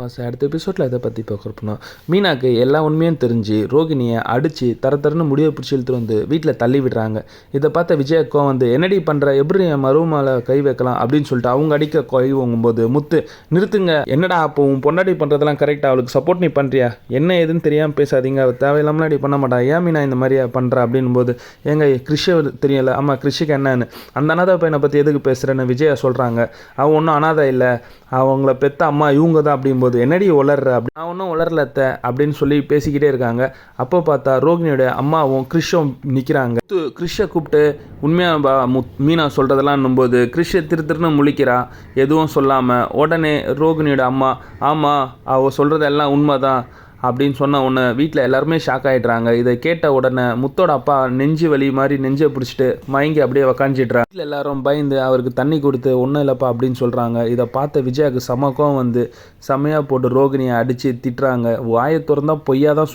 அடுத்த எபிசோடில் எதை பற்றி பார்க்குறப்போனா மீனாக்கு எல்லா உண்மையும் தெரிஞ்சு ரோகிணியை அடித்து தரன்னு முடிவை பிடிச்சி இழுத்துட்டு வந்து வீட்டில் தள்ளி விடுறாங்க. இதை பார்த்த விஜயக்கோ வந்து என்னடி பண்ணுற, எப்படி என் மருமகளை கை வைக்கலாம் அப்படின்னு சொல்லிட்டு அவங்க அடிக்க கை வாங்கும்போது முத்து நிறுத்துங்க, என்னடா அப்போ உன் பொண்டாடி பண்ணுறதெல்லாம் கரெக்டாக, அவளுக்கு சப்போர்ட் நீ பண்ணுறியா, என்ன ஏதுன்னு தெரியாமல் பேசாதீங்க, தேவையில்லாமல் அடி பண்ண மாட்டா, ஏன் மீனா இந்த மாதிரியா பண்ணுறா அப்படின் போது எங்க கிறிஷை தெரியல, ஆமாம் கிறிஷுக்கு என்னன்னு அந்த அனாதை பையனை பற்றி எதுக்கு பேசுகிறேன்னு விஜயா சொல்கிறாங்க. அவன் ஒன்றும் அனாதை இல்லை, அவங்கள பெற்ற அம்மா இவங்க தான் அப்படிங்கும்போது என்னடி உளர்ற அப்படி, நான் ஒன்றும் உளரலத்த அப்படின்னு சொல்லி பேசிக்கிட்டே இருக்காங்க. அப்போ பார்த்தா ரோகிணியோட அம்மாவும் கிறிஷும் நிற்கிறாங்க. கிறிஷை கூப்பிட்டு உண்மையாக மீனா சொல்கிறதெல்லாம் போது கிறிஷை திருன்னு முழிக்கிறா, எதுவும் சொல்லாமல். உடனே ரோகிணியோட அம்மா ஆமாம் அவள் சொல்கிறதெல்லாம் உண்மை தான் அப்படின்னு சொன்ன உடனே வீட்டில் எல்லாருமே ஷாக் ஆகிடுறாங்க. இதை கேட்ட உடனே முத்தோட அப்பா நெஞ்சு வலி மாதிரி நெஞ்சை பிடிச்சிட்டு மயங்கி அப்படியே உக்காஞ்சிடுறாங்க. வீட்டில் எல்லாரும் பயந்து அவருக்கு தண்ணி கொடுத்து ஒன்றும் இல்லைப்பா அப்படின்னு சொல்கிறாங்க. இதை பார்த்த விஜயாவுக்கு சமக்கம் வந்து செம்மையாக போட்டு ரோகிணியை அடித்து திட்டுறாங்க. வாயை திறந்தா பொய்யா தான்